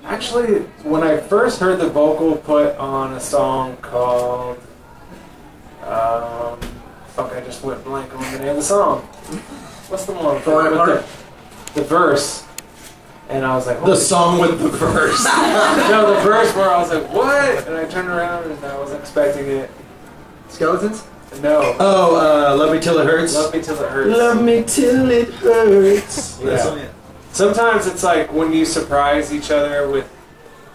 Actually, when I first heard the vocal put on a song called, fuck, I just went blank on the name of the song. What's the one? The verse. And I was like, the song with the verse. No, the verse where I was like, what? And I turned around and I wasn't expecting it. Skeletons? No. Oh, Love Me Till It Hurts? Love Me Till It Hurts. Love Me Till It Hurts. Yeah. Sometimes it's like when you surprise each other with,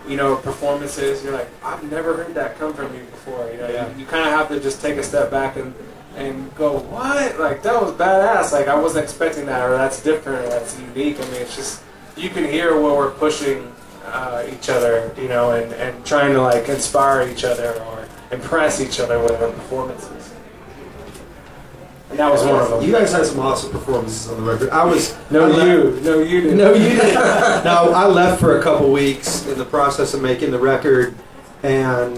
you know, performances, you're like, I've never heard that come from you before. You know, you kind of have to just take a step back and go, what? Like, that was badass. Like, I wasn't expecting that, or that's different, or that's unique. I mean, it's just, you can hear where we're pushing each other, you know, and trying to, like, inspire each other or impress each other with our performances. And that was one of them. You guys had some awesome performances on the record. No, you didn't. No, you didn't. No, I left for a couple weeks in the process of making the record, and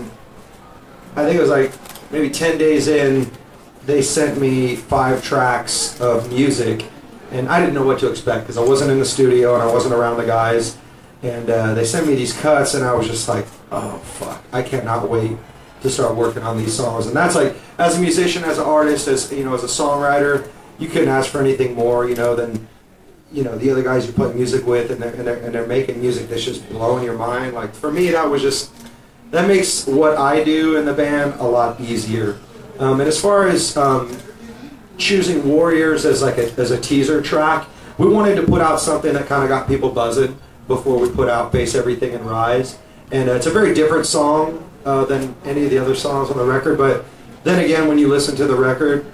I think it was like maybe 10 days in, they sent me 5 tracks of music, and I didn't know what to expect because I wasn't in the studio and I wasn't around the guys, and they sent me these cuts, and I was just like, oh fuck, I cannot wait to start working on these songs. And that's like, as a musician, as an artist, as you know, as a songwriter, you couldn't ask for anything more, you know, than, you know, the other guys you put music with, and they're making music that's just blowing your mind. Like, for me, that was just, that makes what I do in the band a lot easier. And as far as choosing Warriors as like as a teaser track, we wanted to put out something that kind of got people buzzing before we put out Face Everything and Rise. And it's a very different song than any of the other songs on the record, but then again, when you listen to the record,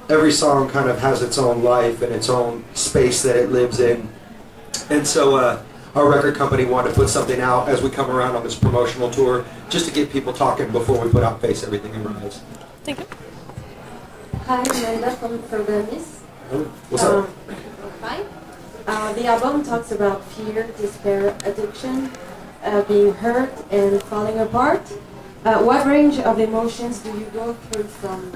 every song kind of has its own life and its own space that it lives in. And so our record company wanted to put something out as we come around on this promotional tour, just to get people talking before we put out Face Everything and Rise. Thank you. Hi, Amanda from Venice. What's up? Hi. The album talks about fear, despair, addiction, being hurt, and falling apart. What range of emotions do you go through from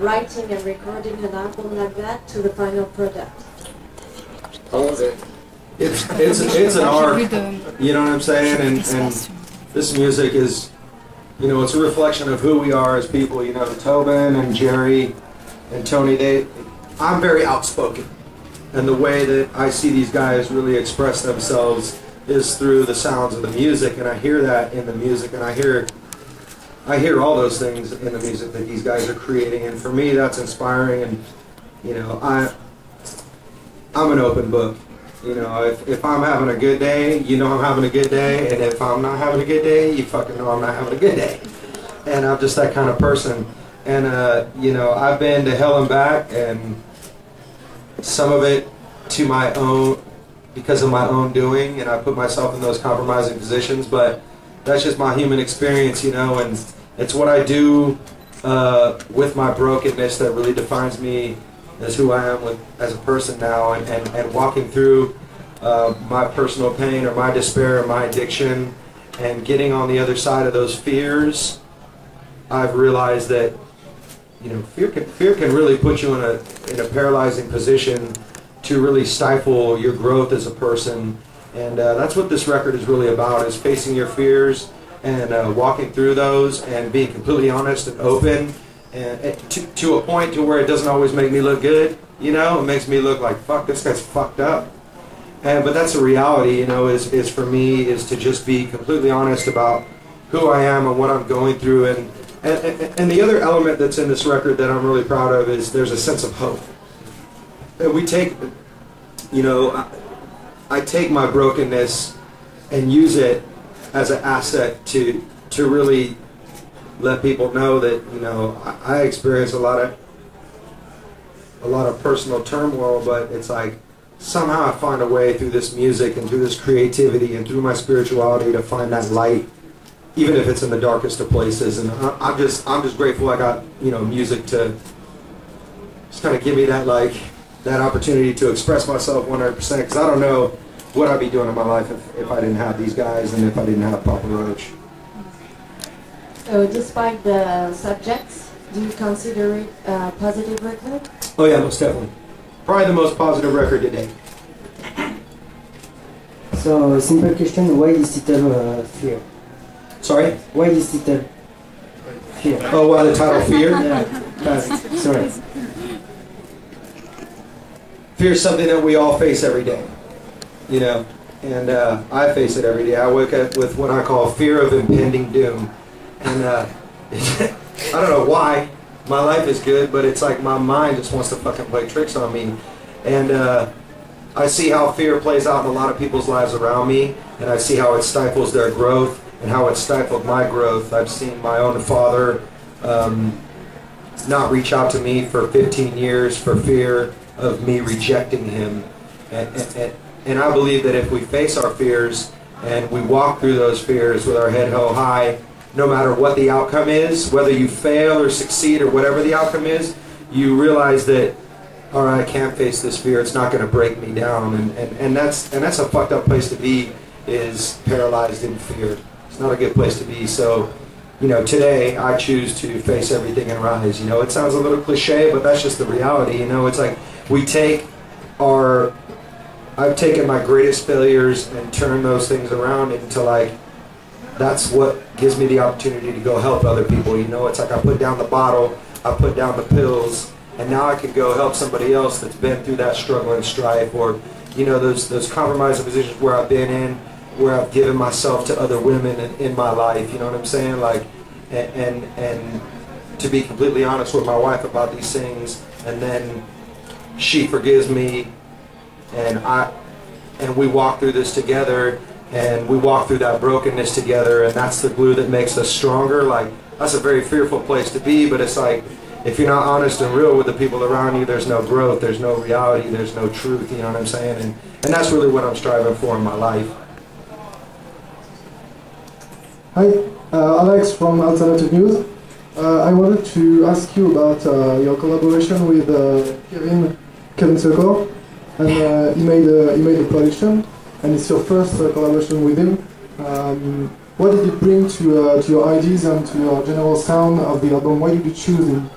writing and recording an album like that to the final product? What was it? It's an art, you know what I'm saying? And this music is, you know, it's a reflection of who we are as people. You know, Tobin and Jerry and Tony, I'm very outspoken. And the way that I see these guys really express themselves is through the sounds of the music, and I hear that in the music, and I hear all those things in the music that these guys are creating, and for me that's inspiring. And you know, I'm an open book. You know, if I'm having a good day, you know I'm having a good day, and if I'm not having a good day, you fucking know I'm not having a good day. And I'm just that kind of person. And you know, I've been to hell and back, and some of it to my own, because of my own doing, and I put myself in those compromising positions, but that's just my human experience, you know, and it's what I do with my brokenness that really defines me as who I am as a person now, and walking through my personal pain or my despair or my addiction and getting on the other side of those fears. I've realized that, you know, fear can really put you in a paralyzing position to really stifle your growth as a person. And that's what this record is really about, is facing your fears and walking through those and being completely honest and open, and to a point to where it doesn't always make me look good, you know. It makes me look like, fuck, this guy's fucked up. But that's the reality, you know, is for me, is to just be completely honest about who I am and what I'm going through. And the other element that's in this record that I'm really proud of is there's a sense of hope. And we take, you know, I take my brokenness and use it as an asset to really let people know that, you know, I experience a lot of personal turmoil, but it's like somehow I find a way through this music and through this creativity and through my spirituality to find that light, even if it's in the darkest of places. And I'm just grateful I got, you know, music to just kind of give me that, like, that opportunity to express myself 100%, because I don't know what I'd be doing in my life if I didn't have these guys and if I didn't have Papa Roach. So despite the subjects, do you consider it a positive record? Oh yeah, most definitely. Probably the most positive record to date. So, simple question, why this title Fear? Sorry? Why this title Fear? Oh, why the title Fear? Yeah, sorry. Fear is something that we all face every day, you know, and I face it every day. I wake up with what I call fear of impending doom, and I don't know why. My life is good, but it's like my mind just wants to fucking play tricks on me, and I see how fear plays out in a lot of people's lives around me, and I see how it stifles their growth and how it stifled my growth. I've seen my own father not reach out to me for 15 years for fear of me rejecting him. And I believe that if we face our fears and we walk through those fears with our head held high, no matter what the outcome is, whether you fail or succeed or whatever the outcome is, you realize that, all right, I can't face this fear. It's not going to break me down. And that's a fucked up place to be, is paralyzed in fear. It's not a good place to be. So, you know, today I choose to face everything and rise. You know, it sounds a little cliche, but that's just the reality. You know, it's like I've taken my greatest failures and turned those things around into like, that's what gives me the opportunity to go help other people. You know, it's like I put down the bottle, I put down the pills, and now I can go help somebody else that's been through that struggle and strife, or, you know, those compromising positions where I've been in, where I've given myself to other women in my life. You know what I'm saying? Like, and to be completely honest with my wife about these things, and then she forgives me, and we walk through this together, and we walk through that brokenness together, and that's the glue that makes us stronger. Like, that's a very fearful place to be, but it's like, if you're not honest and real with the people around you, there's no growth, there's no reality, there's no truth, you know what I'm saying? And that's really what I'm striving for in my life. Hi, Alex from Alternative News. I wanted to ask you about your collaboration with Kevin Churko, and he made the production, and it's your first collaboration with him. What did it bring to your ideas and to your general sound of the album? Why did you choose him?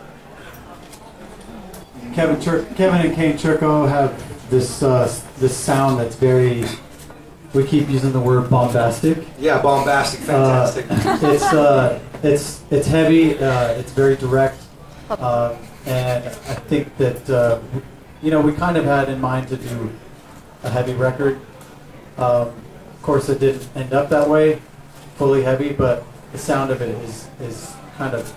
Kevin and Kevin Churko have this sound that's very, we keep using the word bombastic. Yeah, bombastic, fantastic. It's heavy, it's very direct, and I think that you know, we kind of had in mind to do a heavy record. Of course, it didn't end up that way, fully heavy, but the sound of it is kind of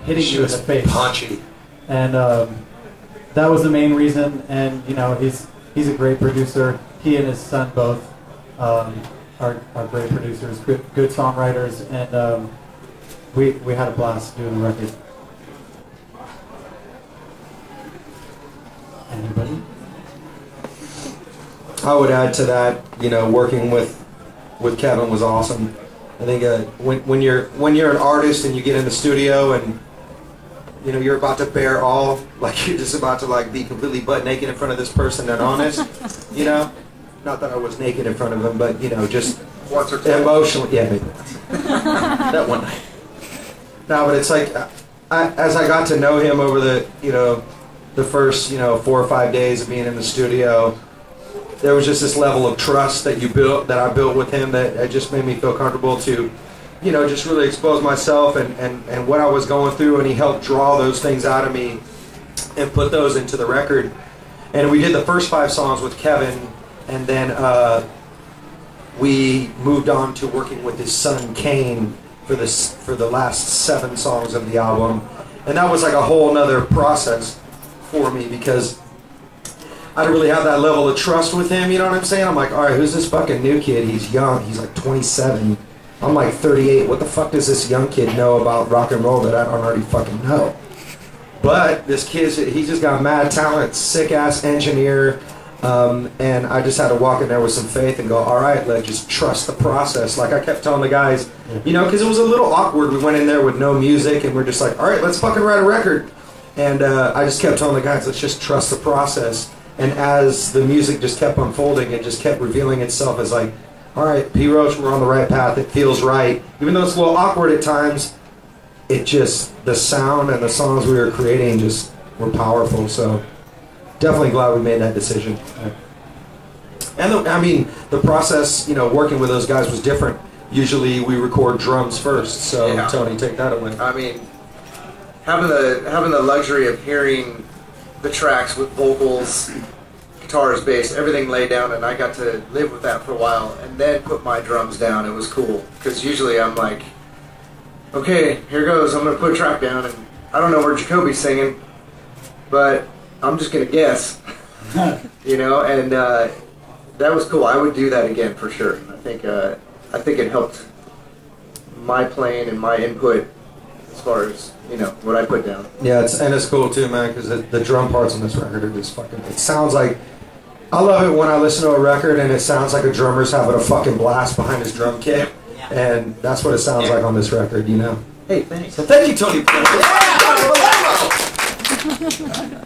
hitting you in the face. Punchy. And that was the main reason. And you know, he's a great producer. He and his son both are great producers, good songwriters, and we had a blast doing the record. Anybody? I would add to that, you know, working with Kevin was awesome. I think when you're an artist and you get in the studio and, you know, you're about to bear all, like you're just about to like be completely butt naked in front of this person and honest, you know. Not that I was naked in front of him, but you know, just once or twice. Emotionally, yeah, maybe that one night. No, but it's like as I got to know him over the first 4 or 5 days of being in the studio, there was just this level of trust that I built with him that it just made me feel comfortable to, you know, just really expose myself and what I was going through, and he helped draw those things out of me and put those into the record. And we did the first 5 songs with Kevin, and then we moved on to working with his son Kane for the last 7 songs of the album, and that was like a whole nother process for me because I didn't really have that level of trust with him, you know what I'm saying? I'm like, all right, who's this fucking new kid? He's young, he's like 27. I'm like 38. What the fuck does this young kid know about rock and roll that I don't already fucking know? But this kid, he's just got mad talent, sick-ass engineer, and I just had to walk in there with some faith and go, all right, let's just trust the process. Like I kept telling the guys, you know, because it was a little awkward. We went in there with no music, and we're just like, all right, let's fucking write a record. And I just kept telling the guys, let's just trust the process. And as the music just kept unfolding, it just kept revealing itself as like, all right, P. Roach, we're on the right path. It feels right. Even though it's a little awkward at times, it just, the sound and the songs we were creating just were powerful. So definitely glad we made that decision. And I mean, the process, you know, working with those guys was different. Usually we record drums first, so Yeah. Tony, take that away. I mean, having the luxury of hearing the tracks with vocals, guitars, bass, everything laid down, and I got to live with that for a while, and then put my drums down. It was cool, because usually I'm like, okay, here goes, I'm going to put a track down, and I don't know where Jacoby's singing, but I'm just going to guess, you know, and that was cool. I would do that again for sure. I think it helped my playing and my input as far as, you know, what I put down. Yeah, it's cool too, man, because the drum parts on this record are just fucking, it sounds like, I love it when I listen to a record and it sounds like a drummer's having a fucking blast behind his drum kit, and that's what it sounds like on this record, you know? Hey, thanks. So thank you, Tony. Yeah!